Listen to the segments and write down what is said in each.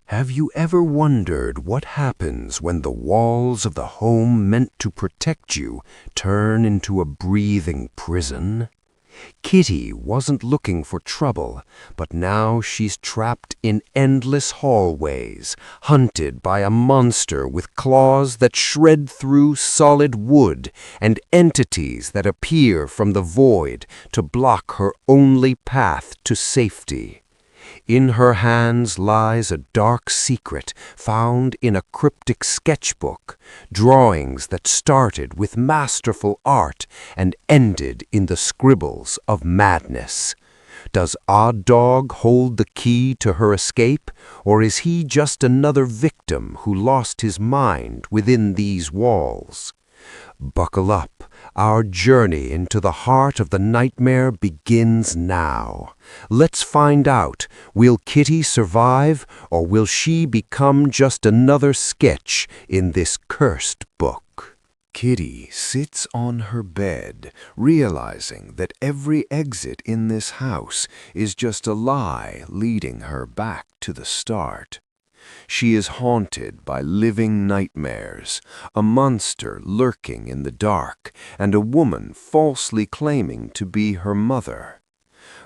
Have you ever wondered what happens when the walls of the home meant to protect you turn into a breathing prison? Kitty wasn't looking for trouble, but now she's trapped in endless hallways, hunted by a monster with claws that shred through solid wood and entities that appear from the void to block her only path to safety. In her hands lies a dark secret found in a cryptic sketchbook, drawings that started with masterful art and ended in the scribbles of madness. Does Odd Dog hold the key to her escape, or is he just another victim who lost his mind within these walls? Buckle up. Our journey into the heart of the nightmare begins now. Let's find out, will Kitty survive, or will she become just another sketch in this cursed book? Kitty sits on her bed, realizing that every exit in this house is just a lie leading her back to the start. She is haunted by living nightmares, a monster lurking in the dark, and a woman falsely claiming to be her mother.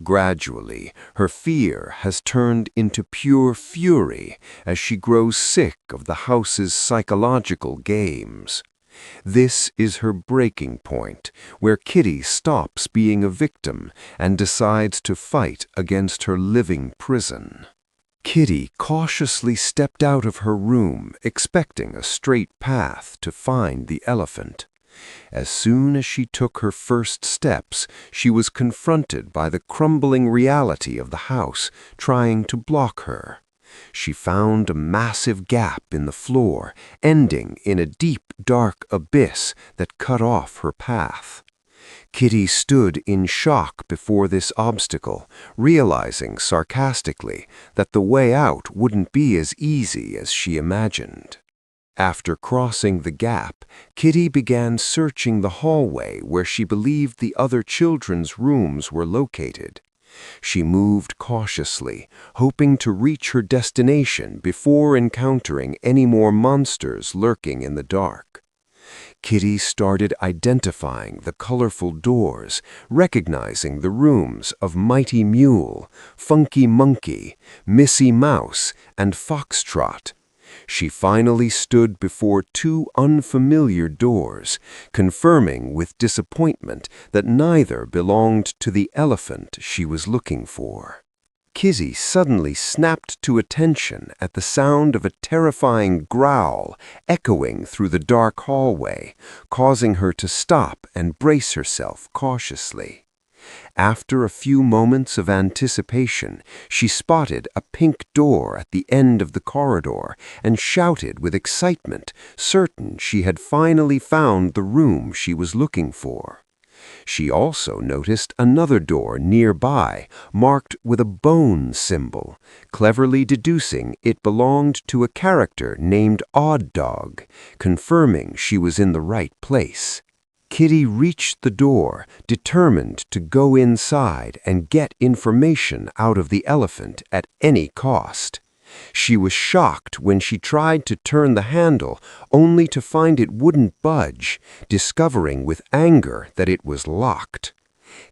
Gradually, her fear has turned into pure fury as she grows sick of the house's psychological games. This is her breaking point, where Kitty stops being a victim and decides to fight against her living prison. Kitty cautiously stepped out of her room, expecting a straight path to find the elephant. As soon as she took her first steps, she was confronted by the crumbling reality of the house trying to block her. She found a massive gap in the floor, ending in a deep, dark abyss that cut off her path. Kitty stood in shock before this obstacle, realizing sarcastically that the way out wouldn't be as easy as she imagined. After crossing the gap, Kitty began searching the hallway where she believed the other children's rooms were located. She moved cautiously, hoping to reach her destination before encountering any more monsters lurking in the dark. Kitty started identifying the colorful doors, recognizing the rooms of Mighty Mule, Funky Monkey, Missy Mouse, and Foxtrot. She finally stood before two unfamiliar doors, confirming with disappointment that neither belonged to the elephant she was looking for. Kitty suddenly snapped to attention at the sound of a terrifying growl echoing through the dark hallway, causing her to stop and brace herself cautiously. After a few moments of anticipation, she spotted a pink door at the end of the corridor and shouted with excitement, certain she had finally found the room she was looking for. She also noticed another door nearby, marked with a bone symbol, cleverly deducing it belonged to a character named Odd Dog, confirming she was in the right place. Kitty reached the door, determined to go inside and get information out of the elephant at any cost. She was shocked when she tried to turn the handle, only to find it wouldn't budge, discovering with anger that it was locked.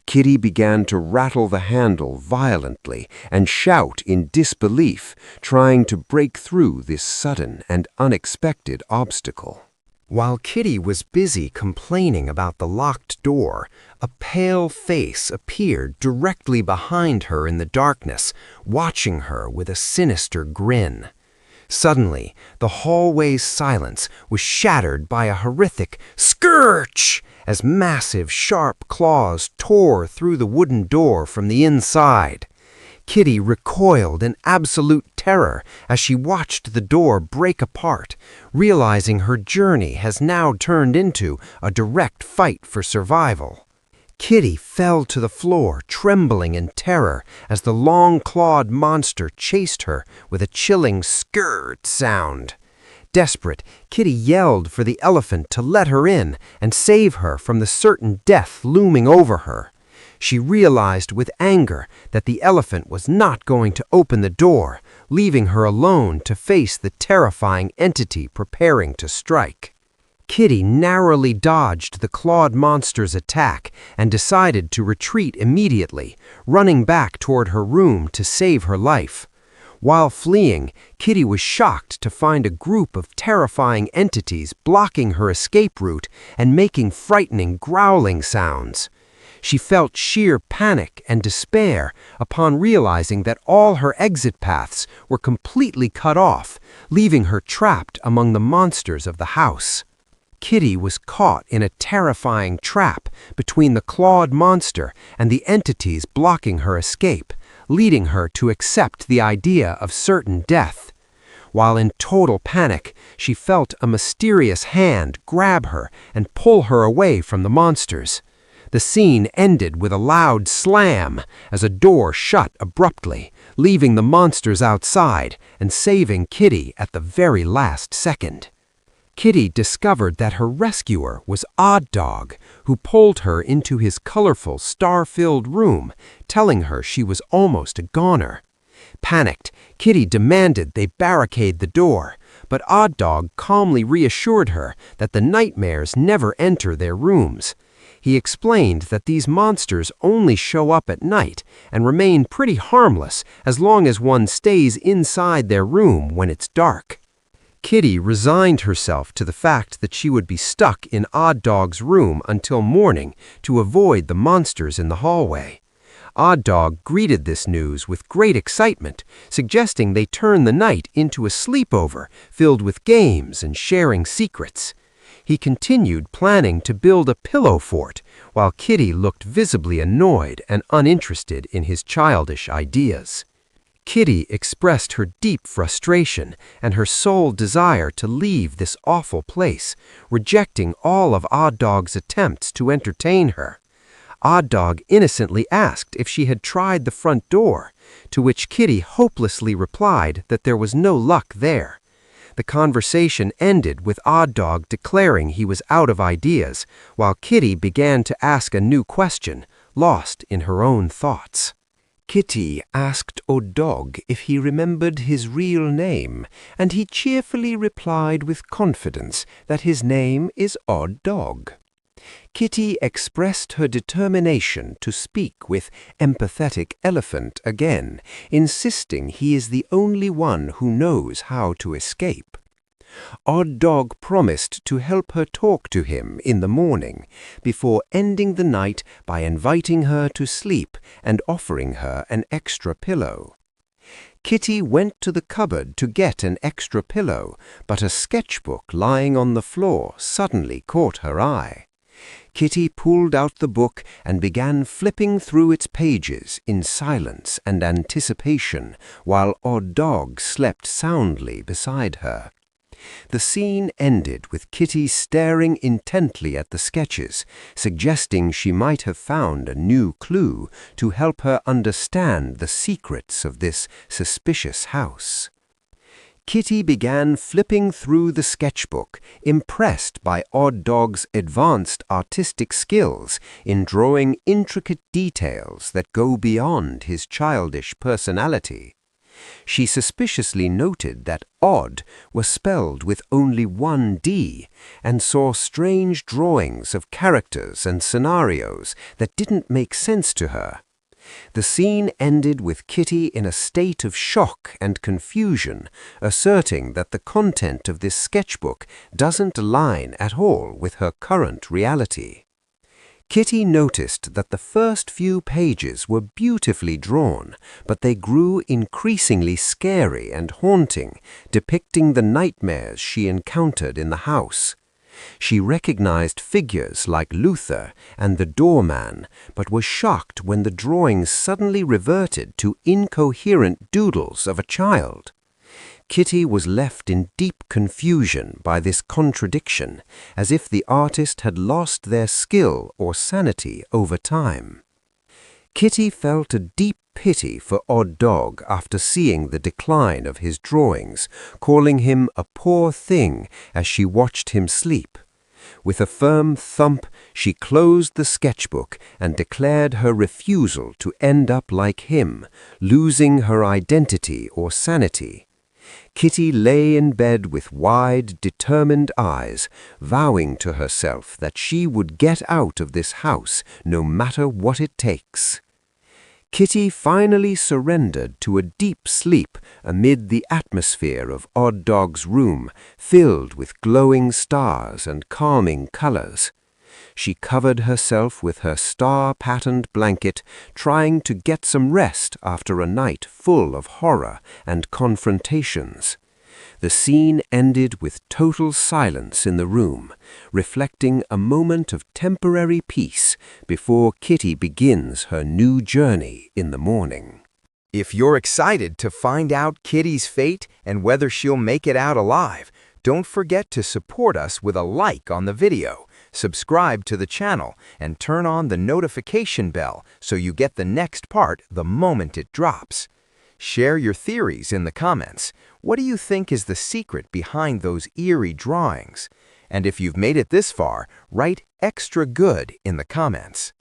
Kitty began to rattle the handle violently and shout in disbelief, trying to break through this sudden and unexpected obstacle. While Kitty was busy complaining about the locked door, a pale face appeared directly behind her in the darkness, watching her with a sinister grin. Suddenly, the hallway's silence was shattered by a horrific "Scourge!" as massive, sharp claws tore through the wooden door from the inside. Kitty recoiled in absolute terror as she watched the door break apart, realizing her journey has now turned into a direct fight for survival. Kitty fell to the floor, trembling in terror as the long-clawed monster chased her with a chilling "skrt" sound. Desperate, Kitty yelled for the elephant to let her in and save her from the certain death looming over her. She realized with anger that the elephant was not going to open the door, leaving her alone to face the terrifying entity preparing to strike. Kitty narrowly dodged the clawed monster's attack and decided to retreat immediately, running back toward her room to save her life. While fleeing, Kitty was shocked to find a group of terrifying entities blocking her escape route and making frightening growling sounds. She felt sheer panic and despair upon realizing that all her exit paths were completely cut off, leaving her trapped among the monsters of the house. Kitty was caught in a terrifying trap between the clawed monster and the entities blocking her escape, leading her to accept the idea of certain death. While in total panic, she felt a mysterious hand grab her and pull her away from the monsters. The scene ended with a loud slam as a door shut abruptly, leaving the monsters outside and saving Kitty at the very last second. Kitty discovered that her rescuer was Odd Dog, who pulled her into his colorful, star-filled room, telling her she was almost a goner. Panicked, Kitty demanded they barricade the door, but Odd Dog calmly reassured her that the nightmares never enter their rooms. He explained that these monsters only show up at night and remain pretty harmless as long as one stays inside their room when it's dark. Kitty resigned herself to the fact that she would be stuck in Odd Dog's room until morning to avoid the monsters in the hallway. Odd Dog greeted this news with great excitement, suggesting they turn the night into a sleepover filled with games and sharing secrets. He continued planning to build a pillow fort, while Kitty looked visibly annoyed and uninterested in his childish ideas. Kitty expressed her deep frustration and her sole desire to leave this awful place, rejecting all of Odd Dog's attempts to entertain her. Odd Dog innocently asked if she had tried the front door, to which Kitty hopelessly replied that there was no luck there. The conversation ended with Odd Dog declaring he was out of ideas, while Kitty began to ask a new question, lost in her own thoughts. Kitty asked Odd Dog if he remembered his real name, and he cheerfully replied with confidence that his name is Odd Dog. Kitty expressed her determination to speak with Empathetic Elephant again, insisting he is the only one who knows how to escape. Odd Dog promised to help her talk to him in the morning, before ending the night by inviting her to sleep and offering her an extra pillow. Kitty went to the cupboard to get an extra pillow, but a sketchbook lying on the floor suddenly caught her eye. Kitty pulled out the book and began flipping through its pages in silence and anticipation, while Odd Dog slept soundly beside her. The scene ended with Kitty staring intently at the sketches, suggesting she might have found a new clue to help her understand the secrets of this suspicious house. Kitty began flipping through the sketchbook, impressed by Odd Dog's advanced artistic skills in drawing intricate details that go beyond his childish personality. She suspiciously noted that Odd was spelled with only one D and saw strange drawings of characters and scenarios that didn't make sense to her. The scene ended with Kitty in a state of shock and confusion, asserting that the content of this sketchbook doesn't align at all with her current reality. Kitty noticed that the first few pages were beautifully drawn, but they grew increasingly scary and haunting, depicting the nightmares she encountered in the house. She recognized figures like Luther and the doorman, but was shocked when the drawings suddenly reverted to incoherent doodles of a child. Kitty was left in deep confusion by this contradiction, as if the artist had lost their skill or sanity over time. Kitty felt a deep pity for Odd Dog after seeing the decline of his drawings, calling him a poor thing as she watched him sleep. With a firm thump, she closed the sketchbook and declared her refusal to end up like him, losing her identity or sanity. Kitty lay in bed with wide, determined eyes, vowing to herself that she would get out of this house no matter what it takes. Kitty finally surrendered to a deep sleep amid the atmosphere of Odd Dog's room, filled with glowing stars and calming colors. She covered herself with her star-patterned blanket, trying to get some rest after a night full of horror and confrontations. The scene ended with total silence in the room, reflecting a moment of temporary peace before Kitty begins her new journey in the morning. If you're excited to find out Kitty's fate and whether she'll make it out alive, don't forget to support us with a like on the video, subscribe to the channel, and turn on the notification bell so you get the next part the moment it drops. Share your theories in the comments. What do you think is the secret behind those eerie drawings? And if you've made it this far, write extra good in the comments.